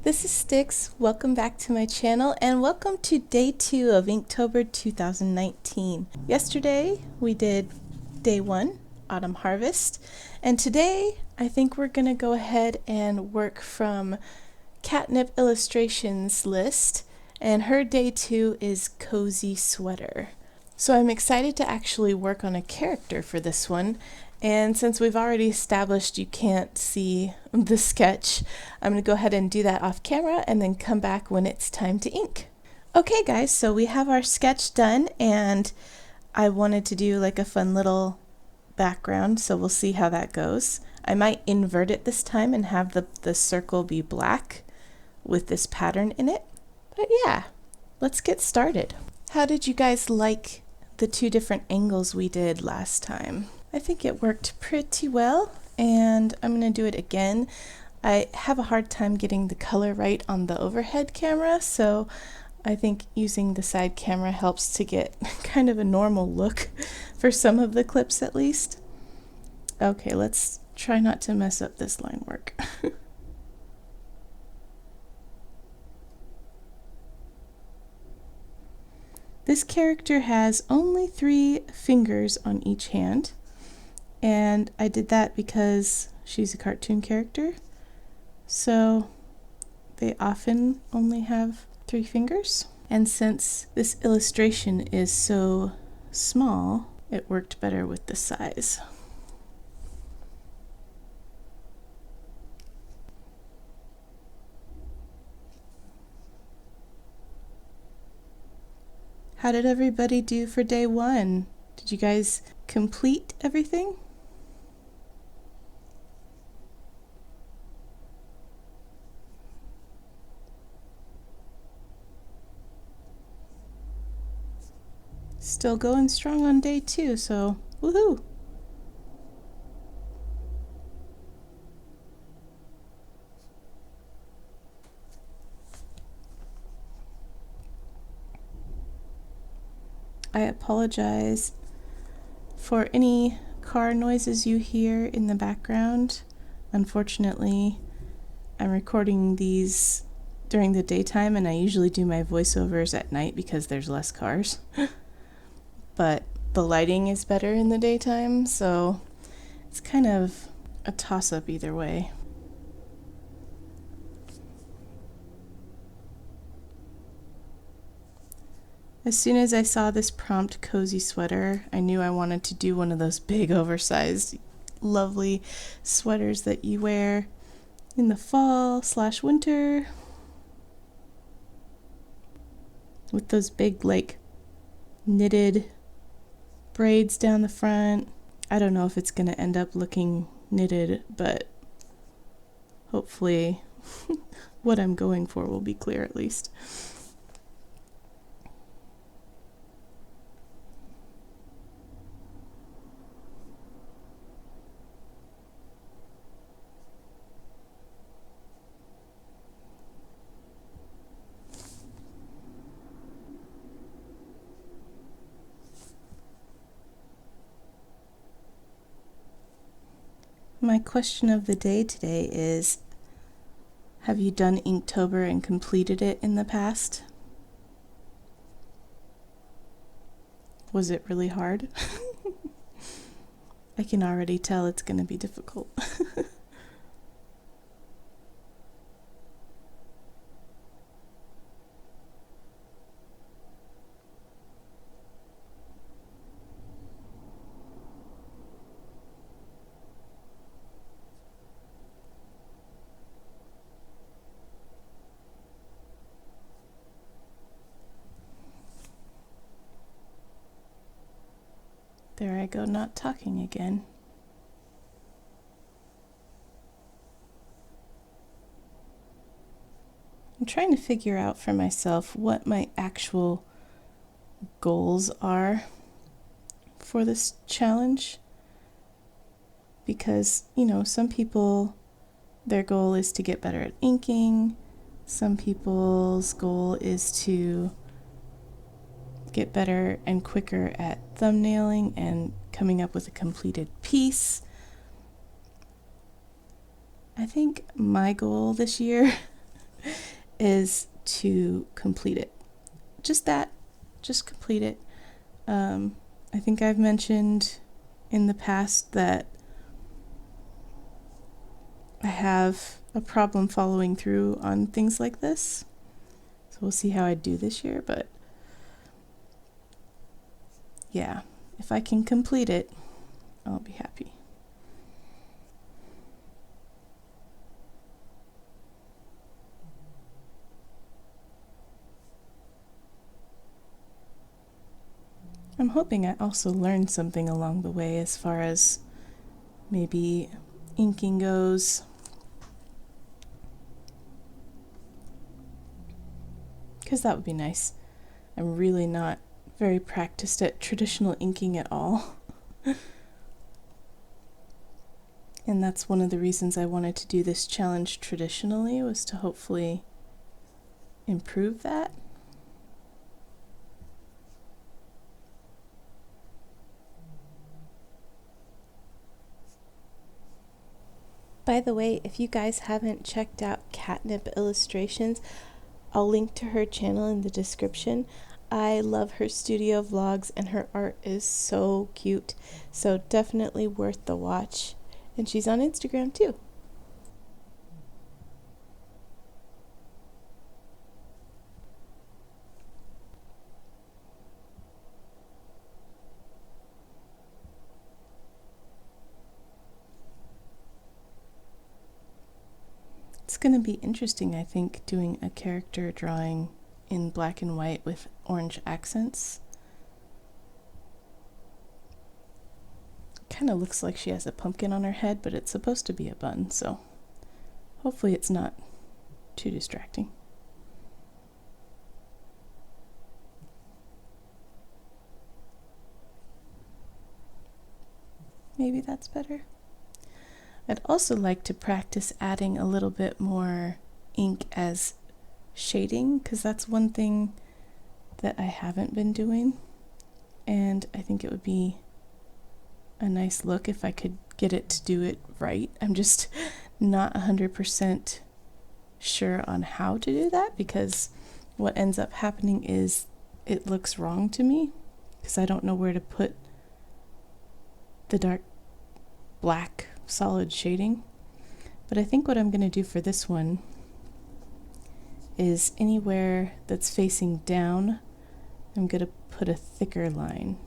this is Styx. Welcome back to my channel and welcome to day 2 of Inktober 2019. Yesterday we did day 1, Autumn Harvest, and today I think we're going to go ahead and work from Catnip Illustrations list, and her day 2 is Cozy Sweater. So I'm excited to actually work on a character for this one. And since we've already established you can't see the sketch, I'm going to go ahead and do that off camera and then come back when it's time to ink. Okay guys, so we have our sketch done and I wanted to do like a fun little background, so we'll see how that goes. I might invert it this time and have the circle be black with this pattern in it. But yeah, let's get started. How did you guys like the 2 different angles we did last time? I think it worked pretty well, and I'm going to do it again. I have a hard time getting the color right on the overhead camera, so I think using the side camera helps to get kind of a normal look for some of the clips at least. Okay, let's try not to mess up this line work. This character has only 3 fingers on each hand. And I did that because she's a cartoon character, so they often only have 3 fingers. And since this illustration is so small, it worked better with the size. How did everybody do for day 1? Did you guys complete everything? Still going strong on day 2, so woohoo! I apologize for any car noises you hear in the background. Unfortunately, I'm recording these during the daytime and I usually do my voiceovers at night because there's less cars. But the lighting is better in the daytime, so it's kind of a toss-up either way. As soon as I saw this prompt cozy sweater, I knew I wanted to do one of those big oversized lovely sweaters that you wear in the fall/winter with those big like knitted braids down the front. I don't know if it's going to end up looking knitted, but hopefully what I'm going for will be clear at least. My question of the day today is, have you done Inktober and completed it in the past? Was it really hard? I can already tell it's going to be difficult. There I go, not talking again. I'm trying to figure out for myself what my actual goals are for this challenge. Because, you know, some people, their goal is to get better at inking. Some people's goal is to get better and quicker at thumbnailing and coming up with a completed piece. I think my goal this year is to complete it. Just that, just complete it. I think I've mentioned in the past that I have a problem following through on things like this. So we'll see how I do this year, but yeah, if I can complete it, I'll be happy. I'm hoping I also learned something along the way as far as maybe inking goes. Because that would be nice. I'm really not very practiced at traditional inking at all. And that's one of the reasons I wanted to do this challenge traditionally, was to hopefully improve that. By the way, if you guys haven't checked out Catnip Illustrations, I'll link to her channel in the description. I love her studio vlogs and her art is so cute. So definitely worth the watch. And she's on Instagram too. It's going to be interesting, I think, doing a character drawing in black and white with orange accents. Kind of looks like she has a pumpkin on her head, but it's supposed to be a bun, so hopefully it's not too distracting. Maybe that's better. I'd also like to practice adding a little bit more ink as shading, because that's one thing that I haven't been doing, and I think it would be a nice look if I could get it to do it right. I'm just not 100% sure on how to do that, because what ends up happening is it looks wrong to me because I don't know where to put the dark black solid shading. But I think what I'm going to do for this one is anywhere that's facing down, I'm going to put a thicker line,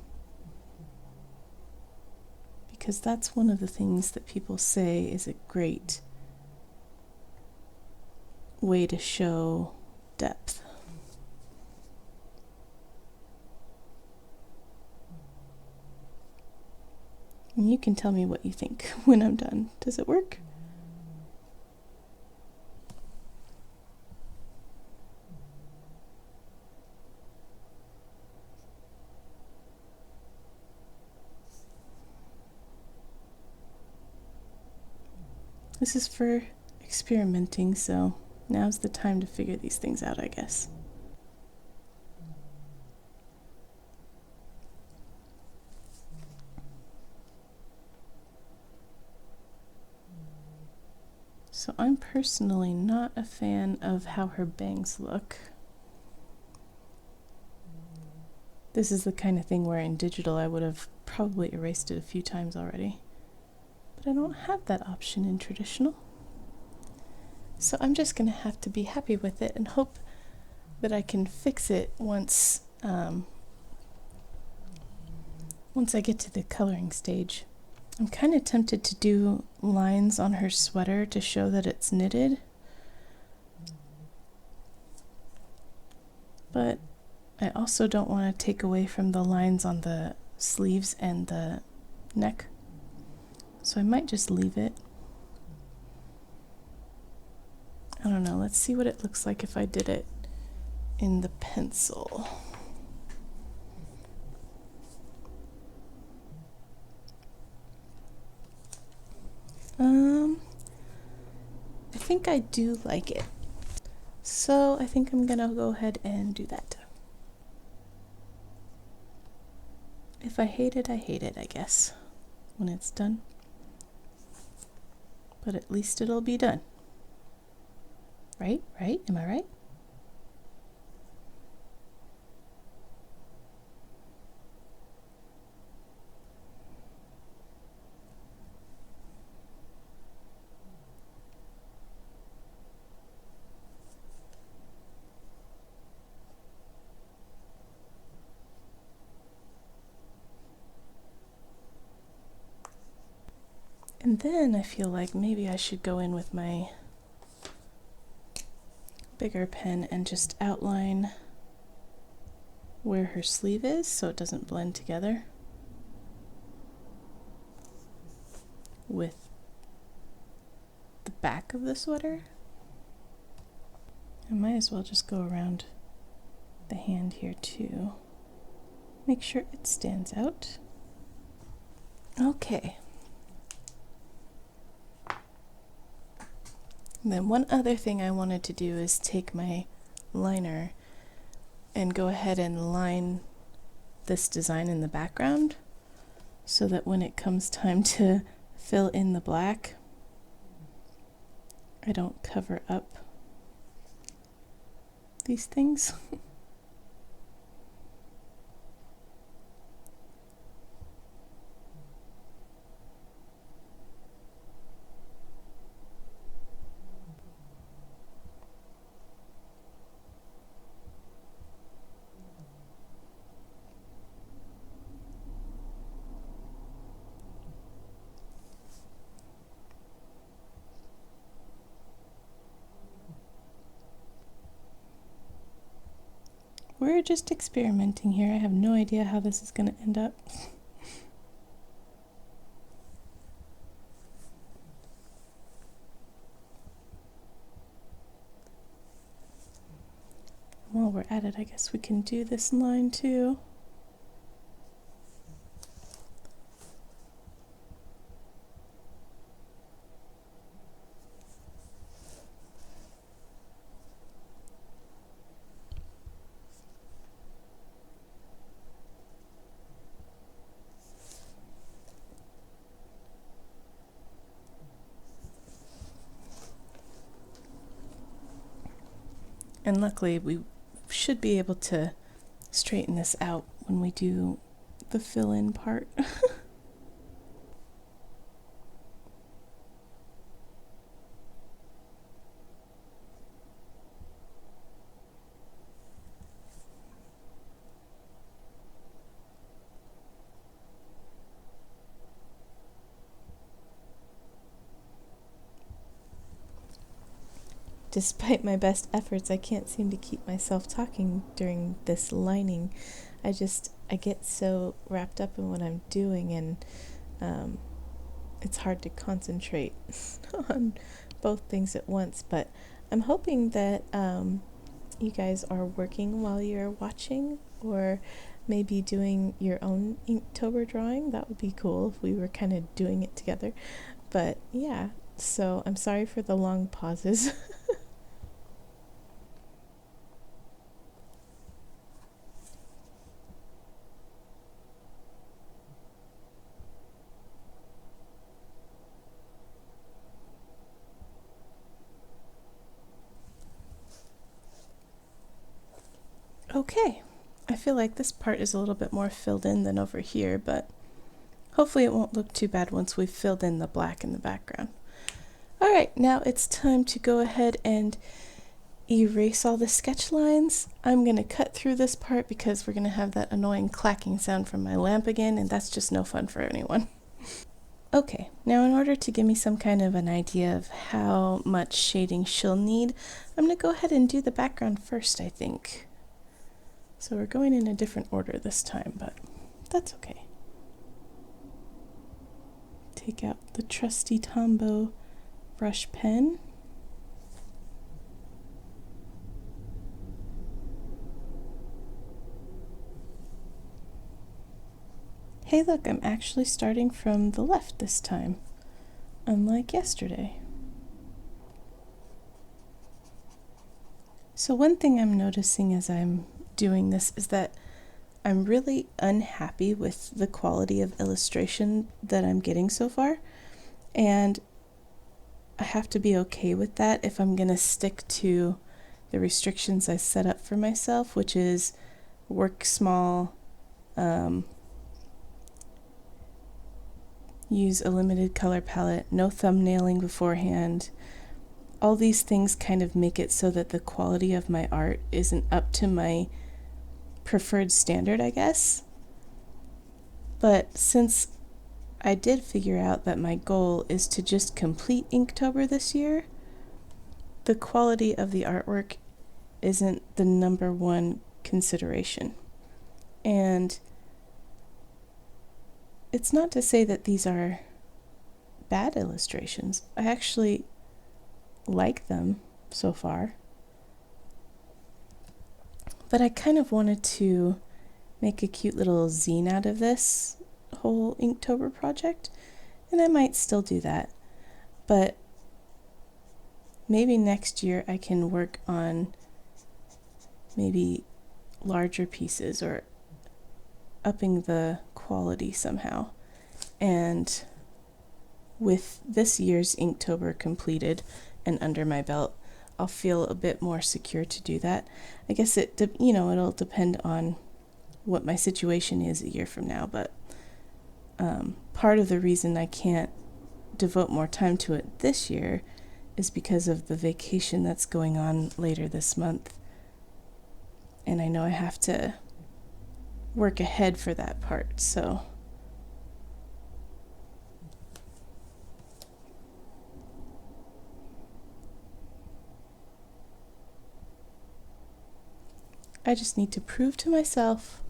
because that's one of the things that people say is a great way to show depth. And you can tell me what you think when I'm done. Does it work? This is for experimenting, so now's the time to figure these things out, I guess. So I'm personally not a fan of how her bangs look. This is the kind of thing where in digital I would have probably erased it a few times already. But I don't have that option in traditional. So I'm just going to have to be happy with it and hope that I can fix it once I get to the coloring stage. I'm kind of tempted to do lines on her sweater to show that it's knitted. But I also don't want to take away from the lines on the sleeves and the neck. So I might just leave it. I don't know, let's see what it looks like if I did it in the pencil. I think I do like it. So I think I'm gonna go ahead and do that. If I hate it, I guess, when it's done. But at least it'll be done. Right? Am I right? And then I feel like maybe I should go in with my bigger pen and just outline where her sleeve is so it doesn't blend together with the back of the sweater. I might as well just go around the hand here too. Make sure it stands out. Okay. And then one other thing I wanted to do is take my liner and go ahead and line this design in the background so that when it comes time to fill in the black, I don't cover up these things. We're just experimenting here. I have no idea how this is going to end up. While we're at it, I guess we can do this line too. And luckily we should be able to straighten this out when we do the fill-in part. Despite my best efforts, I can't seem to keep myself talking during this lining. I get so wrapped up in what I'm doing, and it's hard to concentrate on both things at once. But I'm hoping that you guys are working while you're watching, or maybe doing your own Inktober drawing. That would be cool if we were kind of doing it together. But yeah, so I'm sorry for the long pauses. Okay, I feel like this part is a little bit more filled in than over here, but hopefully it won't look too bad once we've filled in the black in the background. Alright, now it's time to go ahead and erase all the sketch lines. I'm going to cut through this part because we're going to have that annoying clacking sound from my lamp again, and that's just no fun for anyone. Okay, now in order to give me some kind of an idea of how much shading she'll need, I'm going to go ahead and do the background first, I think. So we're going in a different order this time, but that's okay. Take out the trusty Tombow brush pen. Hey look, I'm actually starting from the left this time, unlike yesterday. So one thing I'm noticing as I'm doing this is that I'm really unhappy with the quality of illustration that I'm getting so far, and I have to be okay with that if I'm going to stick to the restrictions I set up for myself, which is work small, use a limited color palette, no thumbnailing beforehand. All these things kind of make it so that the quality of my art isn't up to my preferred standard, I guess. But since I did figure out that my goal is to just complete Inktober this year, the quality of the artwork isn't the number one consideration. And it's not to say that these are bad illustrations. I actually like them so far. But I kind of wanted to make a cute little zine out of this whole Inktober project, and I might still do that. But maybe next year I can work on maybe larger pieces or upping the quality somehow. And with this year's Inktober completed and under my belt, I'll feel a bit more secure to do that. I guess it'll depend on what my situation is a year from now, but part of the reason I can't devote more time to it this year is because of the vacation that's going on later this month. And I know I have to work ahead for that part, so I just need to prove to myself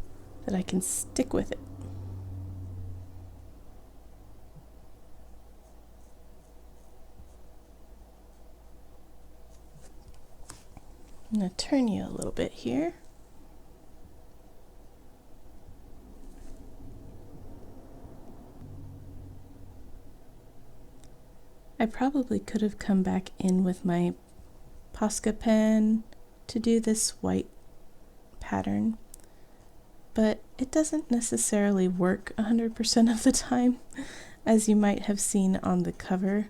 that I can stick with it. I'm going to turn you a little bit here. I probably could have come back in with my Posca pen to do this white pattern, but it doesn't necessarily work 100% of the time, as you might have seen on the cover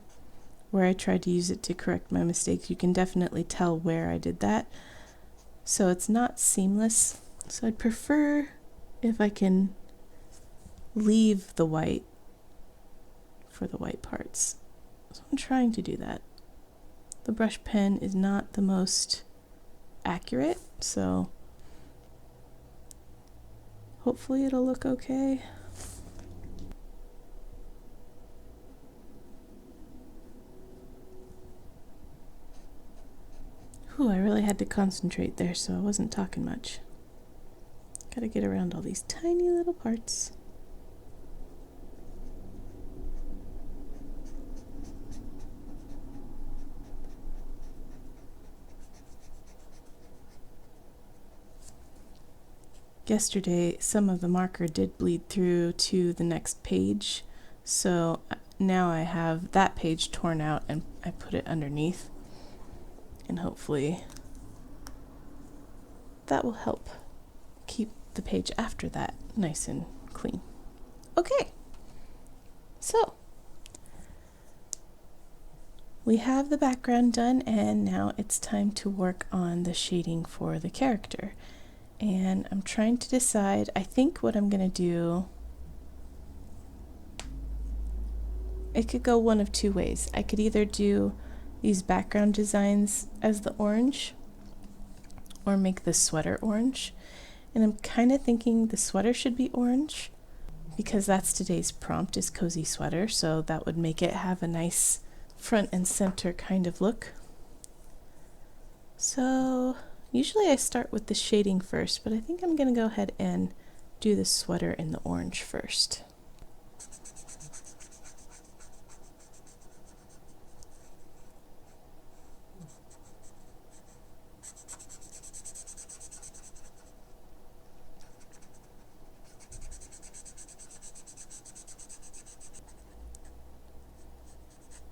where I tried to use it to correct my mistakes. You can definitely tell where I did that, so it's not seamless. So I'd prefer if I can leave the white for the white parts. So I'm trying to do that. The brush pen is not the most accurate, so hopefully it'll look okay. Whew, I really had to concentrate there, so I wasn't talking much. Gotta get around all these tiny little parts. Yesterday, some of the marker did bleed through to the next page, so now I have that page torn out and I put it underneath, and hopefully that will help keep the page after that nice and clean. Okay, so we have the background done, and now it's time to work on the shading for the character. And I'm trying to decide, I think what I'm going to do, it could go one of two ways. I could either do these background designs as the orange, or make the sweater orange. And I'm kind of thinking the sweater should be orange, because that's today's prompt, is cozy sweater, so that would make it have a nice front and center kind of look. So usually I start with the shading first, but I think I'm going to go ahead and do the sweater in the orange first.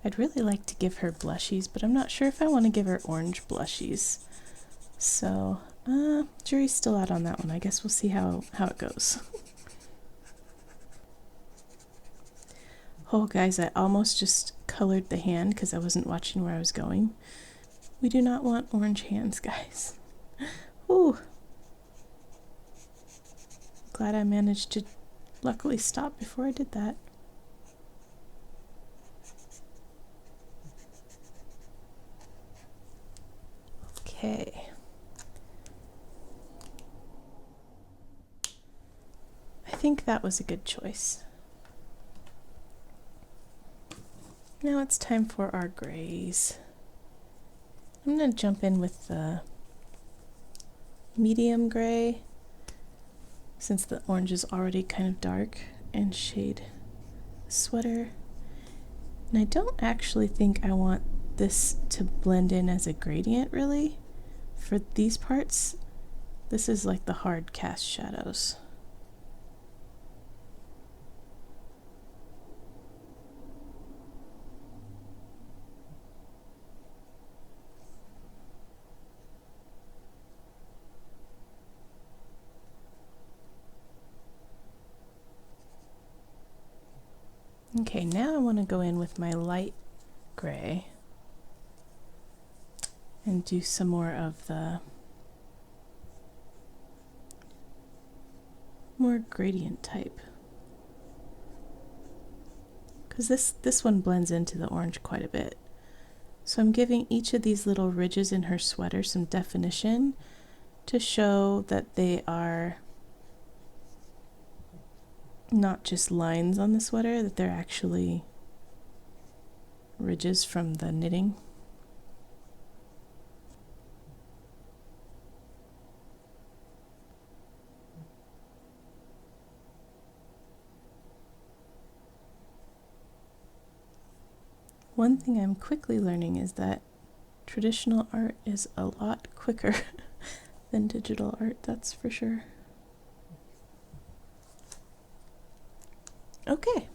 I'd really like to give her blushies, but I'm not sure if I want to give her orange blushies. So, jury's still out on that one. I guess we'll see how it goes. Oh, guys, I almost just colored the hand because I wasn't watching where I was going. We do not want orange hands, guys. Ooh. Glad I managed to luckily stop before I did that. Okay. I think that was a good choice. Now it's time for our grays. I'm going to jump in with the medium gray, since the orange is already kind of dark, and shade the sweater. And I don't actually think I want this to blend in as a gradient, really. For these parts, this is like the hard cast shadows. Okay, now I want to go in with my light gray and do some more of the more gradient type. Because this one blends into the orange quite a bit. So I'm giving each of these little ridges in her sweater some definition to show that they are not just lines on the sweater, that they're actually ridges from the knitting. One thing I'm quickly learning is that traditional art is a lot quicker than digital art, that's for sure. Okay.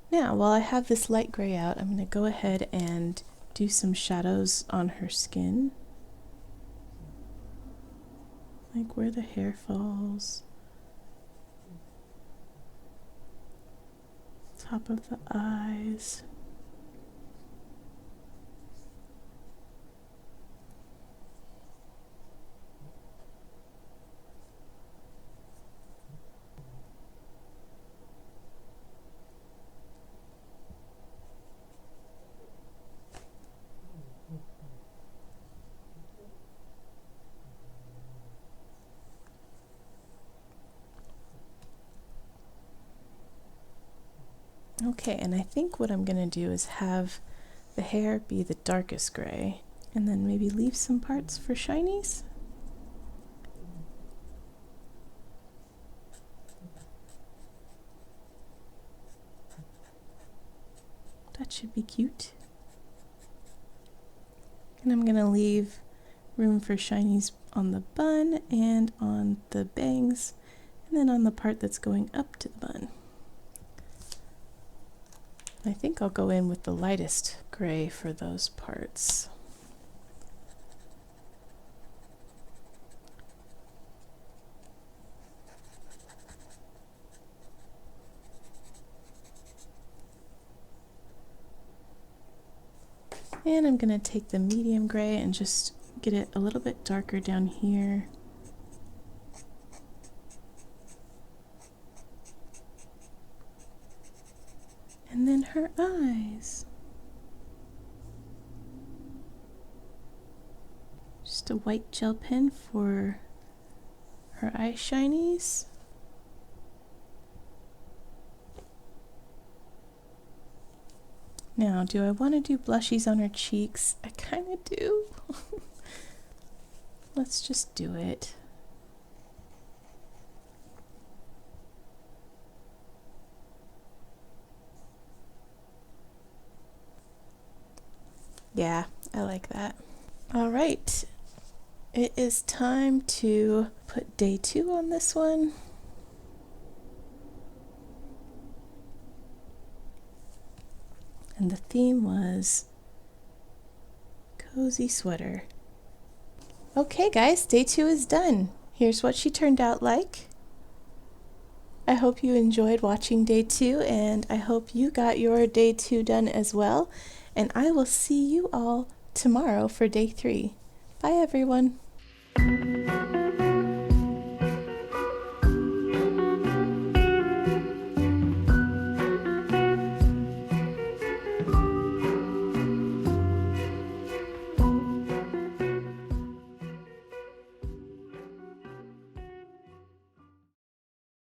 Now, while I have this light gray out, I'm going to go ahead and do some shadows on her skin. Like where the hair falls. Top of the eyes. Okay, and I think what I'm going to do is have the hair be the darkest gray, and then maybe leave some parts for shinies. That should be cute. And I'm going to leave room for shinies on the bun and on the bangs, and then on the part that's going up to the bun. I think I'll go in with the lightest gray for those parts. And I'm going to take the medium gray and just get it a little bit darker down here. And then her eyes. Just a white gel pen for her eye shinies. Now, do I want to do blushies on her cheeks? I kind of do. Let's just do it. Yeah, I like that. All right, it is time to put day 2 on this one. And the theme was cozy sweater. Okay guys, day 2 is done. Here's what she turned out like. I I hope you enjoyed watching day 2, and I hope you got your day 2 done as well. And I will see you all tomorrow for day 3. Bye, everyone.